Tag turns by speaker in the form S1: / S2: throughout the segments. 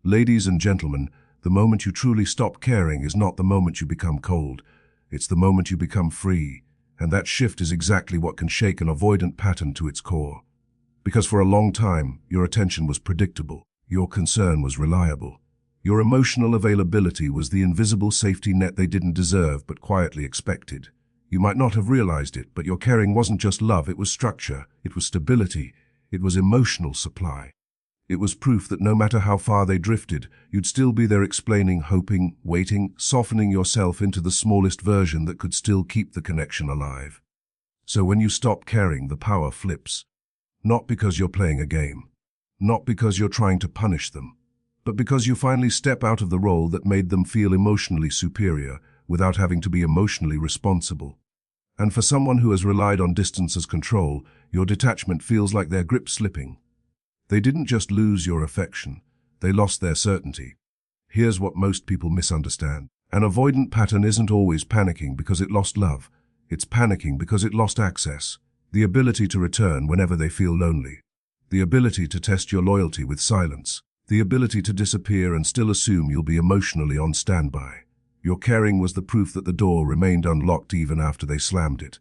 S1: Ladies and gentlemen, the moment you truly stop caring is not the moment you become cold. It's the moment you become free. And that shift is exactly what can shake an avoidant pattern to its core. Because for a long time, your attention was predictable. Your concern was reliable. Your emotional availability was the invisible safety net they didn't deserve but quietly expected. You might not have realized it, but your caring wasn't just love, it was structure, it was stability, it was emotional supply. It was proof that no matter how far they drifted, you'd still be there explaining, hoping, waiting, softening yourself into the smallest version that could still keep the connection alive. So when you stop caring, the power flips. Not because you're playing a game. Not because you're trying to punish them. But because you finally step out of the role that made them feel emotionally superior without having to be emotionally responsible. And for someone who has relied on distance as control, your detachment feels like their grip slipping. They didn't just lose your affection, they lost their certainty. Here's what most people misunderstand. An avoidant pattern isn't always panicking because it lost love. It's panicking because it lost access. The ability to return whenever they feel lonely. The ability to test your loyalty with silence. The ability to disappear and still assume you'll be emotionally on standby. Your caring was the proof that the door remained unlocked even after they slammed it.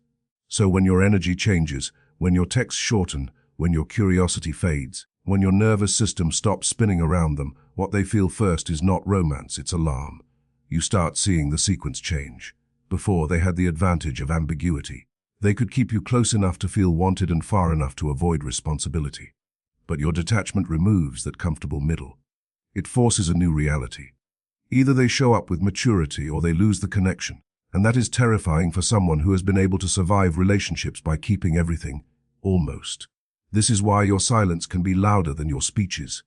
S1: So when your energy changes, when your texts shorten, when your curiosity fades, when your nervous system stops spinning around them, what they feel first is not romance, it's alarm. You start seeing the sequence change. Before, they had the advantage of ambiguity. They could keep you close enough to feel wanted and far enough to avoid responsibility. But your detachment removes that comfortable middle. It forces a new reality. Either they show up with maturity or they lose the connection, and that is terrifying for someone who has been able to survive relationships by keeping everything, almost. This is why your silence can be louder than your speeches.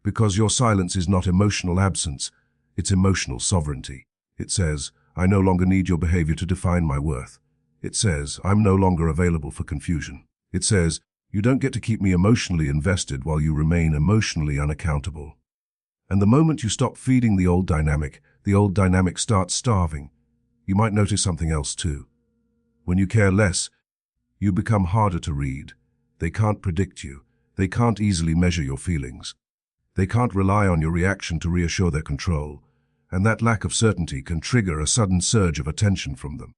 S1: Because your silence is not emotional absence, it's emotional sovereignty. It says, I no longer need your behavior to define my worth. It says, I'm no longer available for confusion. It says, you don't get to keep me emotionally invested while you remain emotionally unaccountable. And the moment you stop feeding the old dynamic starts starving. You might notice something else too. When you care less, you become harder to read. They can't predict you. They can't easily measure your feelings. They can't rely on your reaction to reassure their control. And that lack of certainty can trigger a sudden surge of attention from them.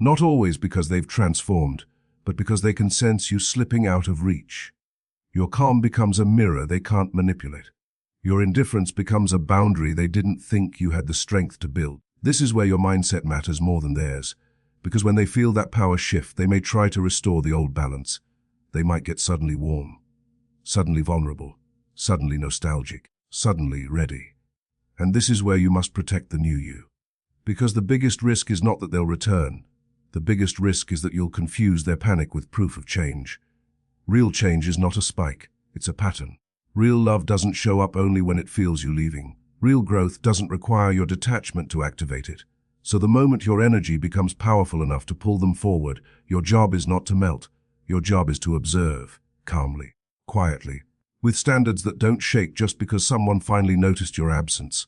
S1: Not always because they've transformed, but because they can sense you slipping out of reach. Your calm becomes a mirror they can't manipulate. Your indifference becomes a boundary they didn't think you had the strength to build. This is where your mindset matters more than theirs, because when they feel that power shift, they may try to restore the old balance. They might get suddenly warm, suddenly vulnerable, suddenly nostalgic, suddenly ready. And this is where you must protect the new you. Because the biggest risk is not that they'll return. The biggest risk is that you'll confuse their panic with proof of change. Real change is not a spike, it's a pattern. Real love doesn't show up only when it feels you leaving. Real growth doesn't require your detachment to activate it. So the moment your energy becomes powerful enough to pull them forward, your job is not to melt. Your job is to observe, calmly, quietly, with standards that don't shake just because someone finally noticed your absence.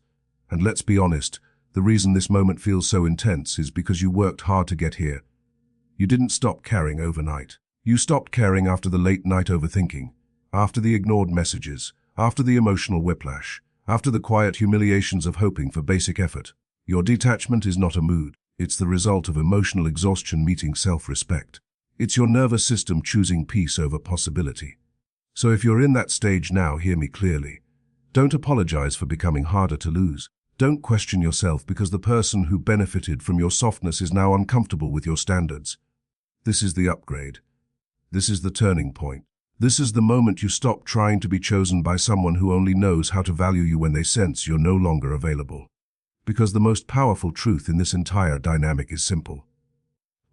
S1: And let's be honest, the reason this moment feels so intense is because you worked hard to get here. You didn't stop caring overnight. You stopped caring after the late night overthinking, after the ignored messages, after the emotional whiplash, after the quiet humiliations of hoping for basic effort. Your detachment is not a mood. It's the result of emotional exhaustion meeting self-respect. It's your nervous system choosing peace over possibility. So if you're in that stage now, hear me clearly. Don't apologize for becoming harder to lose. Don't question yourself because the person who benefited from your softness is now uncomfortable with your standards. This is the upgrade. This is the turning point. This is the moment you stop trying to be chosen by someone who only knows how to value you when they sense you're no longer available. Because the most powerful truth in this entire dynamic is simple.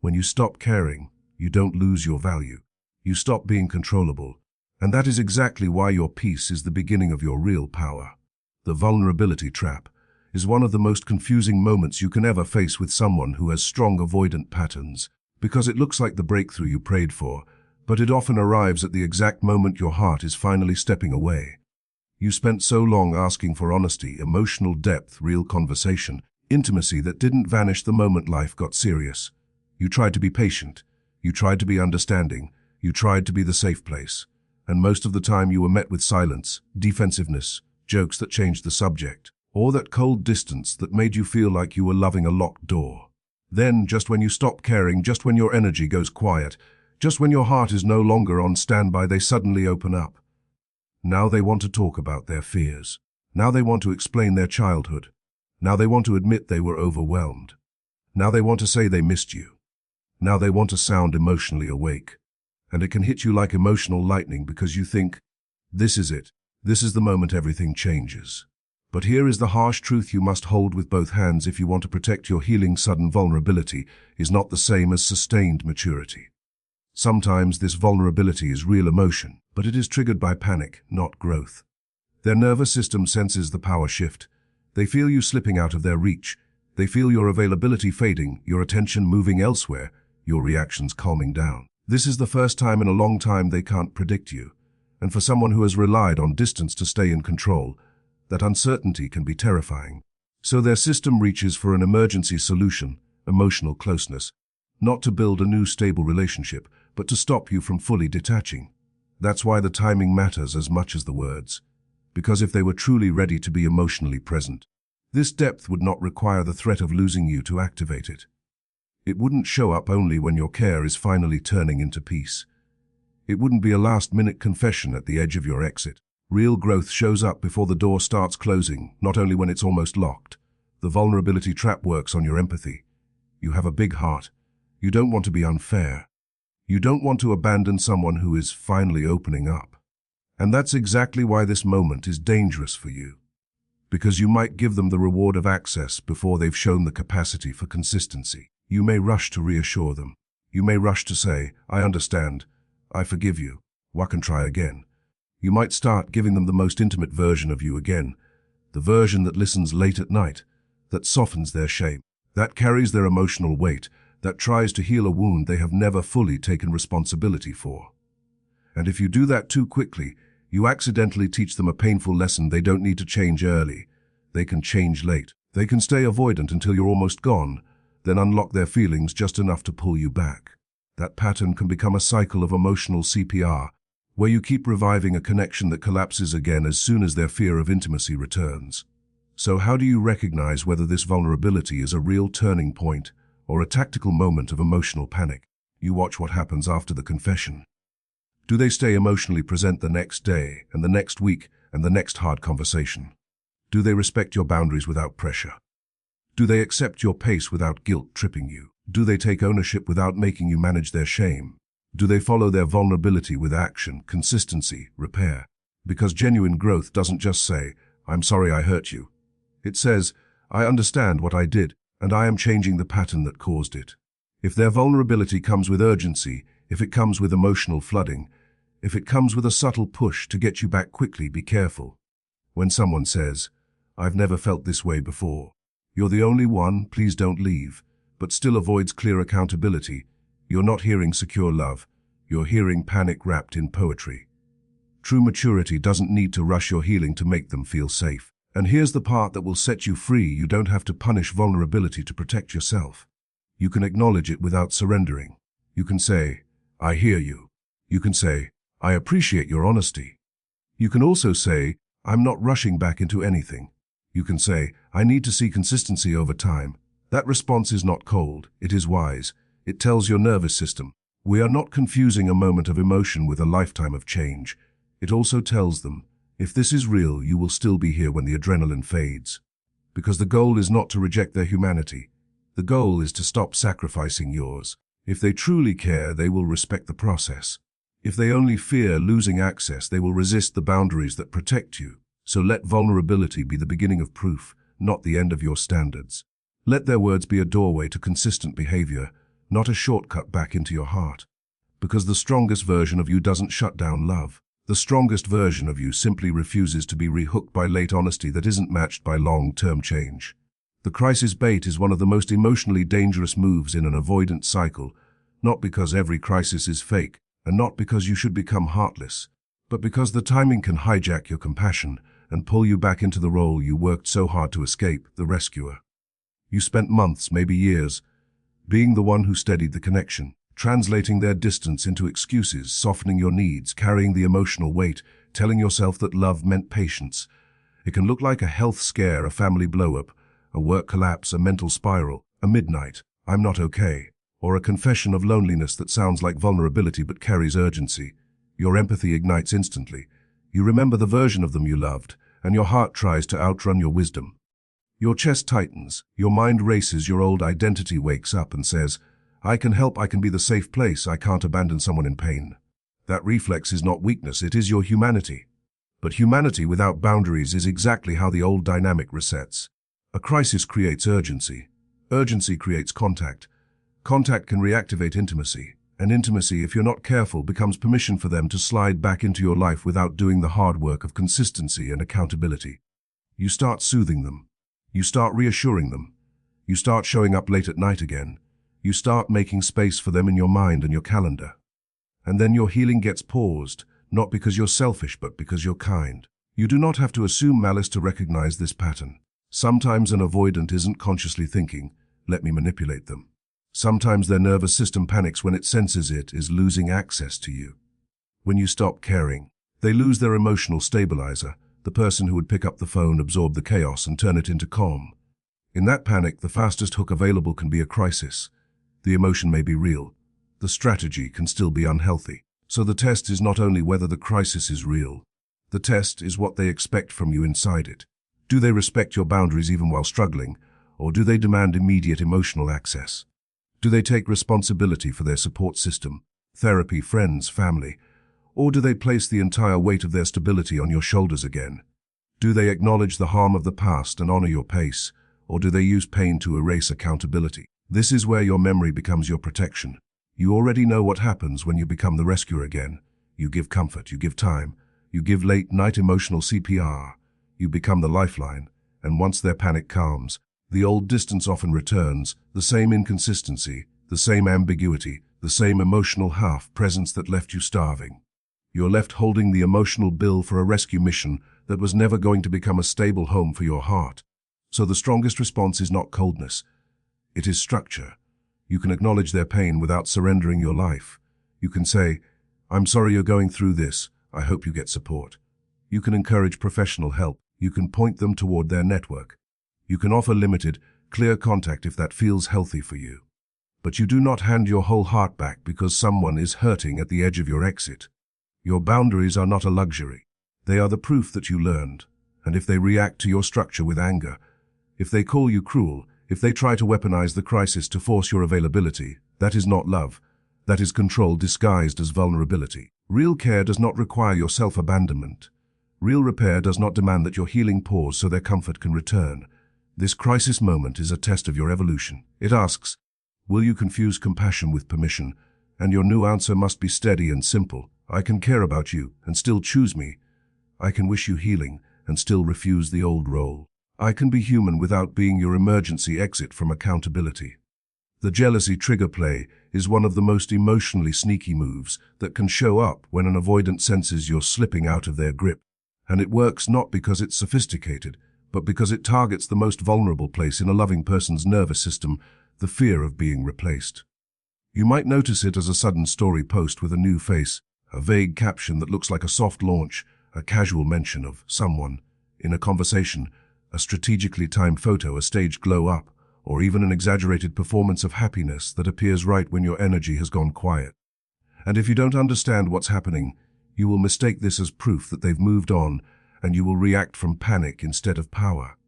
S1: When you stop caring, you don't lose your value. You stop being controllable. And that is exactly why your peace is the beginning of your real power. The vulnerability trap is one of the most confusing moments you can ever face with someone who has strong avoidant patterns, because it looks like the breakthrough you prayed for, but it often arrives at the exact moment your heart is finally stepping away. You spent so long asking for honesty, emotional depth, real conversation, intimacy that didn't vanish the moment life got serious. You tried to be patient. You tried to be understanding. You tried to be the safe place. And most of the time you were met with silence, defensiveness, jokes that changed the subject, or that cold distance that made you feel like you were loving a locked door. Then, just when you stop caring, just when your energy goes quiet, just when your heart is no longer on standby, they suddenly open up. Now they want to talk about their fears. Now they want to explain their childhood. Now they want to admit they were overwhelmed. Now they want to say they missed you. Now they want to sound emotionally awake. And it can hit you like emotional lightning because you think, this is it. This is the moment everything changes. But here is the harsh truth you must hold with both hands if you want to protect your healing. Sudden vulnerability is not the same as sustained maturity. Sometimes this vulnerability is real emotion, but it is triggered by panic, not growth. Their nervous system senses the power shift. They feel you slipping out of their reach. They feel your availability fading, your attention moving elsewhere, your reactions calming down. This is the first time in a long time they can't predict you. And for someone who has relied on distance to stay in control, that uncertainty can be terrifying. So their system reaches for an emergency solution, emotional closeness, not to build a new stable relationship, but to stop you from fully detaching. That's why the timing matters as much as the words. Because if they were truly ready to be emotionally present, this depth would not require the threat of losing you to activate it. It wouldn't show up only when your care is finally turning into peace. It wouldn't be a last-minute confession at the edge of your exit. Real growth shows up before the door starts closing, not only when it's almost locked. The vulnerability trap works on your empathy. You have a big heart. You don't want to be unfair. You don't want to abandon someone who is finally opening up. And that's exactly why this moment is dangerous for you. Because you might give them the reward of access before they've shown the capacity for consistency. You may rush to reassure them. You may rush to say, I understand. I forgive you. I can try again. You might start giving them the most intimate version of you again, the version that listens late at night, that softens their shame, that carries their emotional weight, that tries to heal a wound they have never fully taken responsibility for. And if you do that too quickly, you accidentally teach them a painful lesson. They don't need to change early. They can change late. They can stay avoidant until you're almost gone, then unlock their feelings just enough to pull you back. That pattern can become a cycle of emotional CPR, where you keep reviving a connection that collapses again as soon as their fear of intimacy returns. So how do you recognize whether this vulnerability is a real turning point or a tactical moment of emotional panic? You watch what happens after the confession. Do they stay emotionally present the next day and the next week and the next hard conversation? Do they respect your boundaries without pressure? Do they accept your pace without guilt tripping you? Do they take ownership without making you manage their shame? Do they follow their vulnerability with action, consistency, repair? Because genuine growth doesn't just say, I'm sorry I hurt you. It says, I understand what I did, and I am changing the pattern that caused it. If their vulnerability comes with urgency, if it comes with emotional flooding, if it comes with a subtle push to get you back quickly, be careful. When someone says, I've never felt this way before, you're the only one, please don't leave, but still avoids clear accountability, you're not hearing secure love, you're hearing panic wrapped in poetry. True maturity doesn't need to rush your healing to make them feel safe. And here's the part that will set you free. You don't have to punish vulnerability to protect yourself. You can acknowledge it without surrendering. You can say, I hear you. You can say, I appreciate your honesty. You can also say, I'm not rushing back into anything. You can say, I need to see consistency over time. That response is not cold, it is wise. It tells your nervous system, we are not confusing a moment of emotion with a lifetime of change. It also tells them, if this is real, you will still be here when the adrenaline fades. Because the goal is not to reject their humanity. The goal is to stop sacrificing yours. If they truly care, they will respect the process. If they only fear losing access, they will resist the boundaries that protect you. So let vulnerability be the beginning of proof, not the end of your standards. Let their words be a doorway to consistent behavior, not a shortcut back into your heart. Because the strongest version of you doesn't shut down love. The strongest version of you simply refuses to be rehooked by late honesty that isn't matched by long-term change. The crisis bait is one of the most emotionally dangerous moves in an avoidant cycle, not because every crisis is fake, and not because you should become heartless, but because the timing can hijack your compassion and pull you back into the role you worked so hard to escape, the rescuer. You spent months, maybe years, being the one who steadied the connection, translating their distance into excuses, softening your needs, carrying the emotional weight, telling yourself that love meant patience. It can look like a health scare, a family blow-up, a work collapse, a mental spiral, a midnight, "I'm not okay," or a confession of loneliness that sounds like vulnerability but carries urgency. Your empathy ignites instantly. You remember the version of them you loved, and your heart tries to outrun your wisdom. Your chest tightens, your mind races, your old identity wakes up and says, "I can help, I can be the safe place, I can't abandon someone in pain." That reflex is not weakness, it is your humanity. But humanity without boundaries is exactly how the old dynamic resets. A crisis creates urgency. Urgency creates contact. Contact can reactivate intimacy. And intimacy, if you're not careful, becomes permission for them to slide back into your life without doing the hard work of consistency and accountability. You start soothing them. You start reassuring them. You start showing up late at night again. You start making space for them in your mind and your calendar. And then your healing gets paused, not because you're selfish, but because you're kind. You do not have to assume malice to recognize this pattern. Sometimes an avoidant isn't consciously thinking, "Let me manipulate them." Sometimes their nervous system panics when it senses it is losing access to you. When you stop caring, they lose their emotional stabilizer, the person who would pick up the phone, absorb the chaos, and turn it into calm. In that panic, the fastest hook available can be a crisis. The emotion may be real. The strategy can still be unhealthy. So the test is not only whether the crisis is real. The test is what they expect from you inside it. Do they respect your boundaries even while struggling, or do they demand immediate emotional access? Do they take responsibility for their support system, therapy, friends, family, or do they place the entire weight of their stability on your shoulders again? Do they acknowledge the harm of the past and honor your pace, or do they use pain to erase accountability? This is where your memory becomes your protection. You already know what happens when you become the rescuer again. You give comfort, you give time, you give late-night emotional CPR. You become the lifeline, and once their panic calms, the old distance often returns, the same inconsistency, the same ambiguity, the same emotional half-presence that left you starving. You're left holding the emotional bill for a rescue mission that was never going to become a stable home for your heart. So the strongest response is not coldness. It is structure. You can acknowledge their pain without surrendering your life. You can say, "I'm sorry you're going through this. I hope you get support." You can encourage professional help. You can point them toward their network. You can offer limited, clear contact if that feels healthy for you. But you do not hand your whole heart back because someone is hurting at the edge of your exit. Your boundaries are not a luxury. They are the proof that you learned. And if they react to your structure with anger, if they call you cruel, if they try to weaponize the crisis to force your availability, that is not love. That is control disguised as vulnerability. Real care does not require your self-abandonment. Real repair does not demand that your healing pause so their comfort can return. This crisis moment is a test of your evolution. It asks, will you confuse compassion with permission? And your new answer must be steady and simple. I can care about you and still choose me. I can wish you healing and still refuse the old role. I can be human without being your emergency exit from accountability. The jealousy trigger play is one of the most emotionally sneaky moves that can show up when an avoidant senses you're slipping out of their grip. And it works not because it's sophisticated, but because it targets the most vulnerable place in a loving person's nervous system, the fear of being replaced. You might notice it as a sudden story post with a new face, a vague caption that looks like a soft launch, a casual mention of someone in a conversation, a strategically timed photo, a staged glow-up, or even an exaggerated performance of happiness that appears right when your energy has gone quiet. And if you don't understand what's happening, you will mistake this as proof that they've moved on, and you will react from panic instead of power.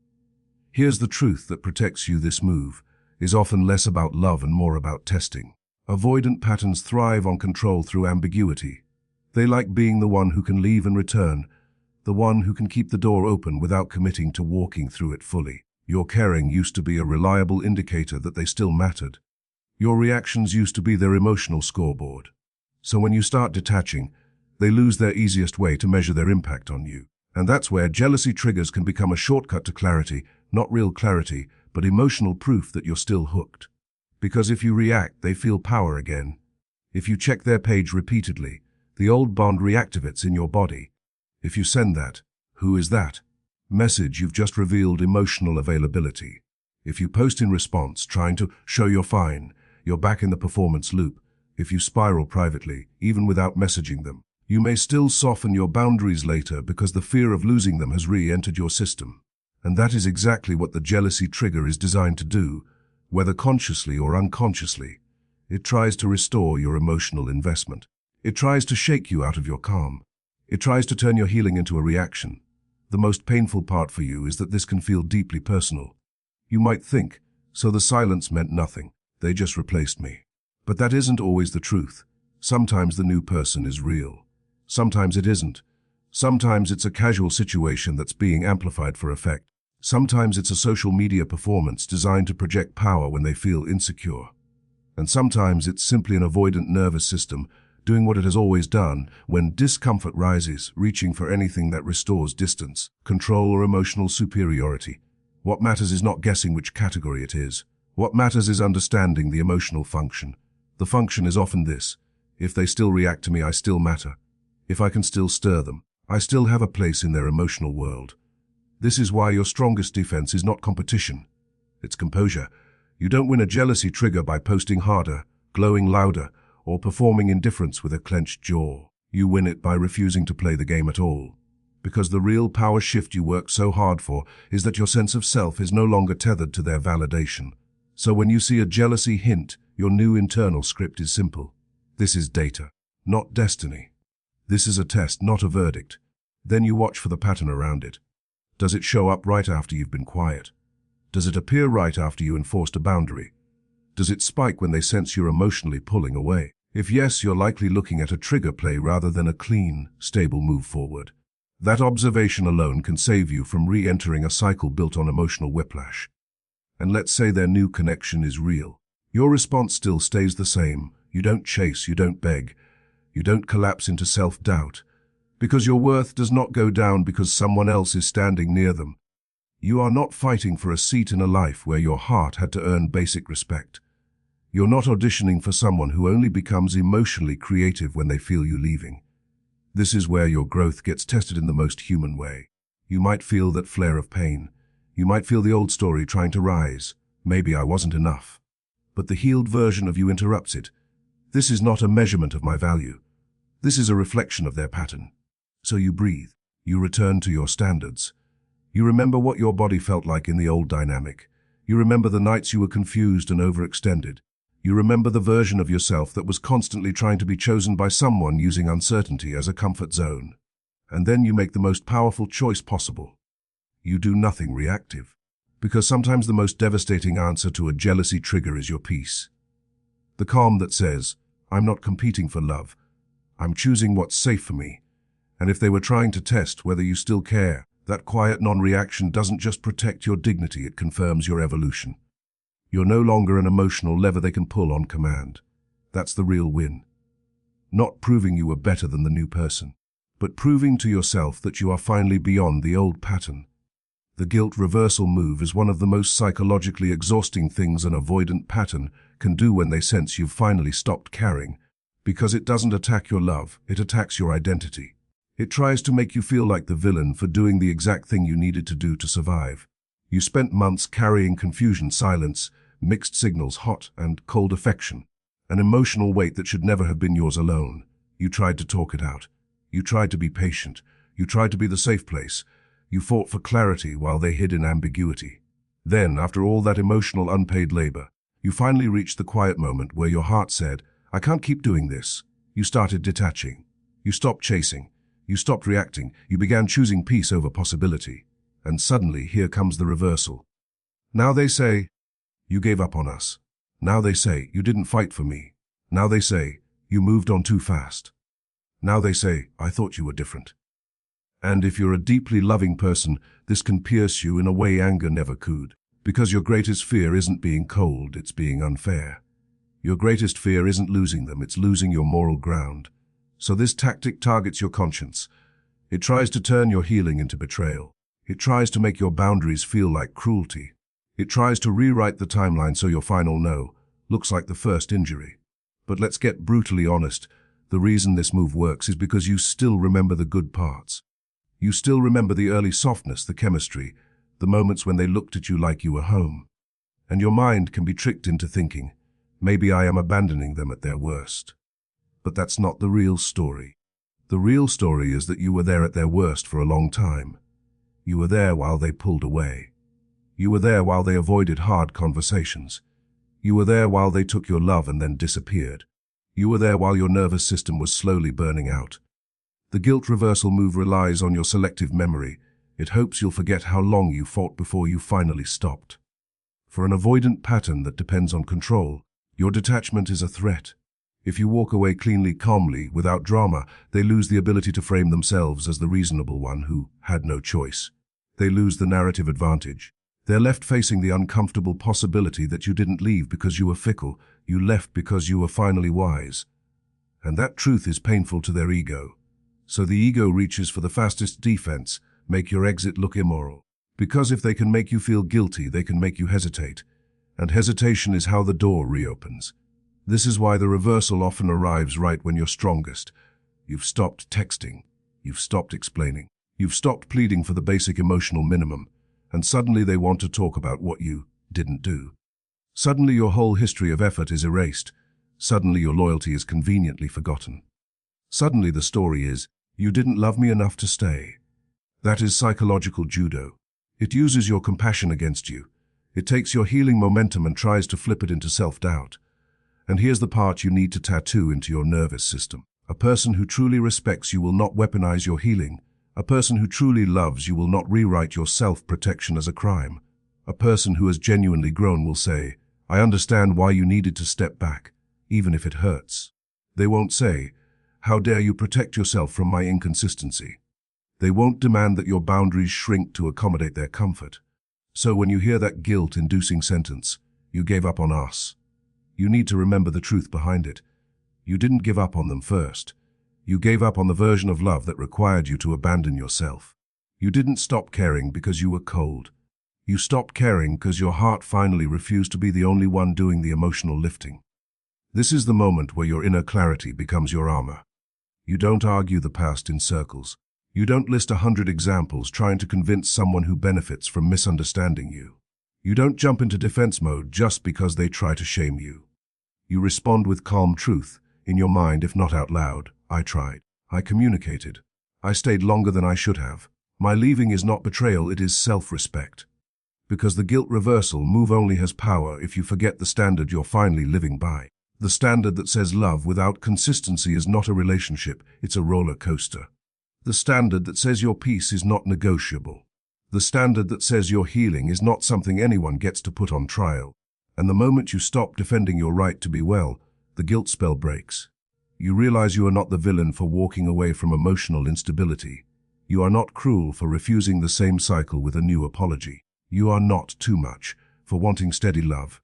S1: Here's the truth that protects you: this move is often less about love and more about testing. Avoidant patterns thrive on control through ambiguity. They like being the one who can leave and return, the one who can keep the door open without committing to walking through it fully. Your caring used to be a reliable indicator that they still mattered. Your reactions used to be their emotional scoreboard. So when you start detaching, they lose their easiest way to measure their impact on you. And that's where jealousy triggers can become a shortcut to clarity, not real clarity, but emotional proof that you're still hooked. Because if you react, they feel power again. If you check their page repeatedly, the old bond reactivates in your body. If you send that, "Who is that?" message, you've just revealed emotional availability. If you post in response, trying to show you're fine, you're back in the performance loop. If you spiral privately, even without messaging them, You may still soften your boundaries later because the fear of losing them has re-entered your system. And that is exactly what the jealousy trigger is designed to do, whether consciously or unconsciously. It tries to restore your emotional investment. It tries to shake you out of your calm. It tries to turn your healing into a reaction. The most painful part for you is that this can feel deeply personal. You might think, so the silence meant nothing. They just replaced me. But that isn't always the truth. Sometimes the new person is real. Sometimes it isn't. Sometimes it's a casual situation that's being amplified for effect. Sometimes it's a social media performance designed to project power when they feel insecure. And sometimes it's simply an avoidant nervous system doing what it has always done when discomfort rises, reaching for anything that restores distance, control, or emotional superiority. What matters is not guessing which category it is. What matters is understanding the emotional function. The function is often this: if they still react to me, I still matter. If I can still stir them, I still have a place in their emotional world. This is why your strongest defense is not competition. It's composure. You don't win a jealousy trigger by posting harder, glowing louder, or performing indifference with a clenched jaw. You win it by refusing to play the game at all. Because the real power shift you work so hard for is that your sense of self is no longer tethered to their validation. So when you see a jealousy hint, your new internal script is simple. This is data, not destiny. This is a test, not a verdict. Then you watch for the pattern around it. Does it show up right after you've been quiet? Does it appear right after you enforced a boundary? Does it spike when they sense you're emotionally pulling away? If yes, you're likely looking at a trigger play rather than a clean, stable move forward. That observation alone can save you from re-entering a cycle built on emotional whiplash. And let's say their new connection is real. Your response still stays the same. You don't chase, you don't beg, you don't collapse into self-doubt. Because your worth does not go down because someone else is standing near them. You are not fighting for a seat in a life where your heart had to earn basic respect. You're not auditioning for someone who only becomes emotionally creative when they feel you leaving. This is where your growth gets tested in the most human way. You might feel that flare of pain. You might feel the old story trying to rise. Maybe I wasn't enough. But the healed version of you interrupts it. This is not a measurement of my value. This is a reflection of their pattern. So you breathe. You return to your standards. You remember what your body felt like in the old dynamic. You remember the nights you were confused and overextended. You remember the version of yourself that was constantly trying to be chosen by someone using uncertainty as a comfort zone. And then you make the most powerful choice possible. You do nothing reactive. Because sometimes the most devastating answer to a jealousy trigger is your peace. The calm that says, I'm not competing for love. I'm choosing what's safe for me. And if they were trying to test whether you still care, that quiet non-reaction doesn't just protect your dignity, it confirms your evolution. You're no longer an emotional lever they can pull on command. That's the real win. Not proving you were better than the new person, but proving to yourself that you are finally beyond the old pattern. The guilt reversal move is one of the most psychologically exhausting things an avoidant pattern can do when they sense you've finally stopped caring, because it doesn't attack your love, it attacks your identity. It tries to make you feel like the villain for doing the exact thing you needed to do to survive. You spent months carrying confusion, silence, mixed signals, hot and cold affection, an emotional weight that should never have been yours alone. You tried to talk it out. You tried to be patient. You tried to be the safe place. You fought for clarity while they hid in ambiguity. Then, after all that emotional unpaid labor, you finally reached the quiet moment where your heart said, I can't keep doing this. You started detaching. You stopped chasing. You stopped reacting. You began choosing peace over possibility. And suddenly, here comes the reversal. Now they say, you gave up on us. Now they say, you didn't fight for me. Now they say, you moved on too fast. Now they say, I thought you were different. And if you're a deeply loving person, this can pierce you in a way anger never could. Because your greatest fear isn't being cold, it's being unfair. Your greatest fear isn't losing them, it's losing your moral ground. So this tactic targets your conscience. It tries to turn your healing into betrayal. It tries to make your boundaries feel like cruelty. It tries to rewrite the timeline so your final no looks like the first injury. But let's get brutally honest. The reason this move works is because you still remember the good parts. You still remember the early softness, the chemistry, the moments when they looked at you like you were home. And your mind can be tricked into thinking, maybe I am abandoning them at their worst. But that's not the real story. The real story is that you were there at their worst for a long time. You were there while they pulled away. You were there while they avoided hard conversations. You were there while they took your love and then disappeared. You were there while your nervous system was slowly burning out. The guilt reversal move relies on your selective memory. It hopes you'll forget how long you fought before you finally stopped. For an avoidant pattern that depends on control, your detachment is a threat. If you walk away cleanly, calmly, without drama, they lose the ability to frame themselves as the reasonable one who had no choice. They lose the narrative advantage. They're left facing the uncomfortable possibility that you didn't leave because you were fickle, you left because you were finally wise. And that truth is painful to their ego. So the ego reaches for the fastest defense, make your exit look immoral. Because if they can make you feel guilty, they can make you hesitate. And hesitation is how the door reopens. This is why the reversal often arrives right when you're strongest. You've stopped texting. You've stopped explaining. You've stopped pleading for the basic emotional minimum. And suddenly they want to talk about what you didn't do. Suddenly your whole history of effort is erased. Suddenly your loyalty is conveniently forgotten. Suddenly the story is, you didn't love me enough to stay. That is psychological judo. It uses your compassion against you. It takes your healing momentum and tries to flip it into self-doubt. And here's the part you need to tattoo into your nervous system. A person who truly respects you will not weaponize your healing. A person who truly loves you will not rewrite your self-protection as a crime. A person who has genuinely grown will say, I understand why you needed to step back, even if it hurts. They won't say, how dare you protect yourself from my inconsistency. They won't demand that your boundaries shrink to accommodate their comfort. So when you hear that guilt-inducing sentence, you gave up on us, you need to remember the truth behind it. You didn't give up on them first. You gave up on the version of love that required you to abandon yourself. You didn't stop caring because you were cold. You stopped caring because your heart finally refused to be the only one doing the emotional lifting. This is the moment where your inner clarity becomes your armor. You don't argue the past in circles. You don't list 100 examples trying to convince someone who benefits from misunderstanding you. You don't jump into defense mode just because they try to shame you. You respond with calm truth, in your mind if not out loud. I tried. I communicated. I stayed longer than I should have. My leaving is not betrayal, it is self-respect. Because the guilt reversal move only has power if you forget the standard you're finally living by. The standard that says love without consistency is not a relationship, it's a roller coaster. The standard that says your peace is not negotiable. The standard that says your healing is not something anyone gets to put on trial. And the moment you stop defending your right to be well, the guilt spell breaks. You realize you are not the villain for walking away from emotional instability. You are not cruel for refusing the same cycle with a new apology. You are not too much for wanting steady love.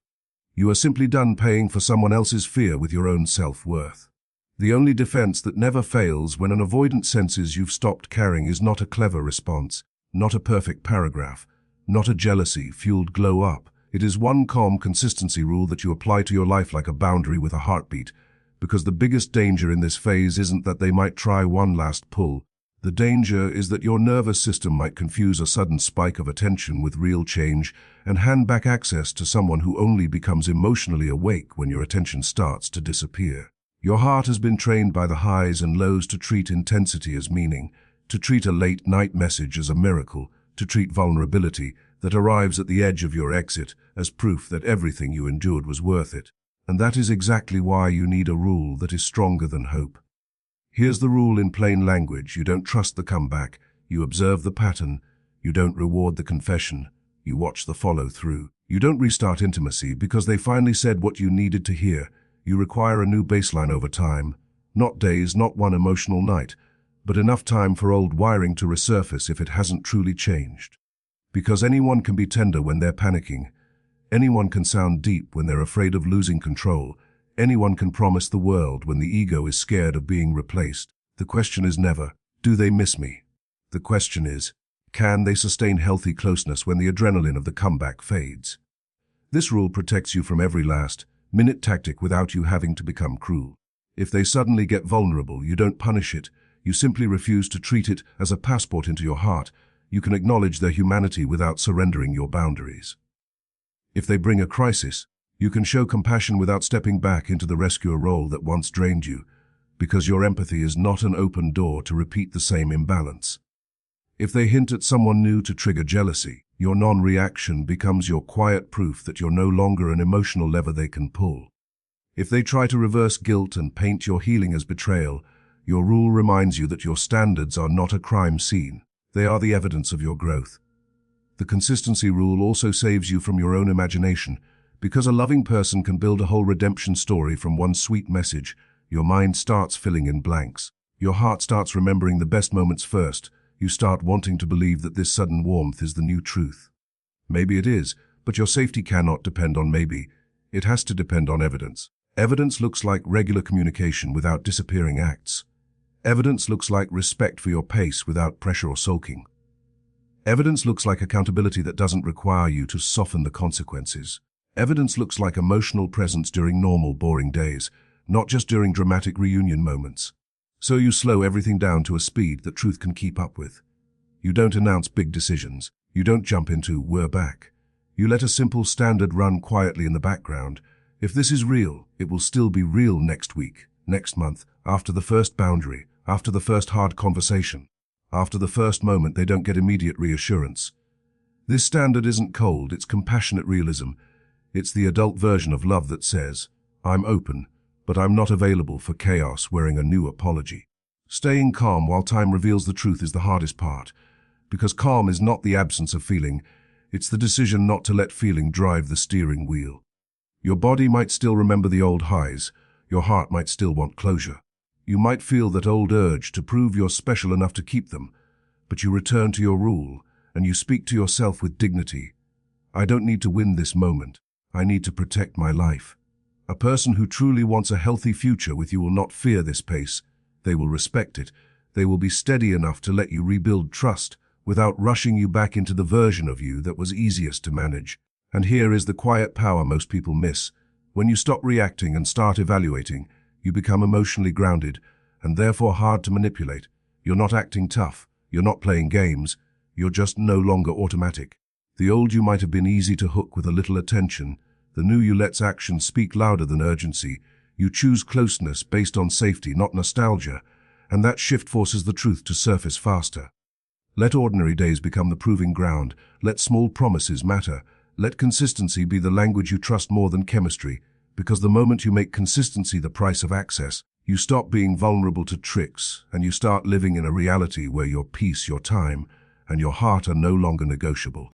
S1: You are simply done paying for someone else's fear with your own self-worth. The only defense that never fails when an avoidant senses you've stopped caring is not a clever response, not a perfect paragraph, not a jealousy-fueled glow-up. It is one calm consistency rule that you apply to your life like a boundary with a heartbeat, because the biggest danger in this phase isn't that they might try one last pull. The danger is that your nervous system might confuse a sudden spike of attention with real change and hand back access to someone who only becomes emotionally awake when your attention starts to disappear. Your heart has been trained by the highs and lows to treat intensity as meaning, to treat a late-night message as a miracle, to treat vulnerability that arrives at the edge of your exit as proof that everything you endured was worth it. And that is exactly why you need a rule that is stronger than hope. Here's the rule in plain language. You don't trust the comeback. You observe the pattern. You don't reward the confession. You watch the follow-through. You don't restart intimacy because they finally said what you needed to hear. You require a new baseline over time. Not days, not one emotional night, but enough time for old wiring to resurface if it hasn't truly changed. Because anyone can be tender when they're panicking. Anyone can sound deep when they're afraid of losing control. Anyone can promise the world when the ego is scared of being replaced. The question is never, do they miss me? The question is, can they sustain healthy closeness when the adrenaline of the comeback fades? This rule protects you from every last-minute tactic without you having to become cruel. If they suddenly get vulnerable, you don't punish it. You simply refuse to treat it as a passport into your heart. You can acknowledge their humanity without surrendering your boundaries. If they bring a crisis, you can show compassion without stepping back into the rescuer role that once drained you. because your empathy is not an open door to repeat the same imbalance. If they hint at someone new to trigger jealousy, your non-reaction becomes your quiet proof that you're no longer an emotional lever they can pull. If they try to reverse guilt and paint your healing as betrayal, your rule reminds you that your standards are not a crime scene. They are the evidence of your growth. The consistency rule also saves you from your own imagination, because a loving person can build a whole redemption story from one sweet message. Your mind starts filling in blanks. Your heart starts remembering the best moments first. You start wanting to believe that this sudden warmth is the new truth. Maybe it is, but your safety cannot depend on maybe. It has to depend on evidence. Evidence looks like regular communication without disappearing acts. Evidence looks like respect for your pace without pressure or sulking. Evidence looks like accountability that doesn't require you to soften the consequences. Evidence looks like emotional presence during normal, boring days, not just during dramatic reunion moments. So you slow everything down to a speed that truth can keep up with. You don't announce big decisions. You don't jump into "we're back." You let a simple standard run quietly in the background. If this is real, it will still be real next week, next month, after the first boundary, after the first hard conversation, after the first moment they don't get immediate reassurance. This standard isn't cold, it's compassionate realism. It's the adult version of love that says, "I'm open, but I'm not available for chaos wearing a new apology." Staying calm while time reveals the truth is the hardest part, because calm is not the absence of feeling, it's the decision not to let feeling drive the steering wheel. Your body might still remember the old highs, your heart might still want closure. You might feel that old urge to prove you're special enough to keep them, but you return to your rule, and you speak to yourself with dignity. I don't need to win this moment, I need to protect my life. A person who truly wants a healthy future with you will not fear this pace. They will respect it. They will be steady enough to let you rebuild trust without rushing you back into the version of you that was easiest to manage. And here is the quiet power most people miss. When you stop reacting and start evaluating, you become emotionally grounded and therefore hard to manipulate. You're not acting tough. You're not playing games. You're just no longer automatic. The old you might have been easy to hook with a little attention. The new you lets actions speak louder than urgency. You choose closeness based on safety, not nostalgia, and that shift forces the truth to surface faster. Let ordinary days become the proving ground. Let small promises matter. Let consistency be the language you trust more than chemistry, because the moment you make consistency the price of access, you stop being vulnerable to tricks, and you start living in a reality where your peace, your time, and your heart are no longer negotiable.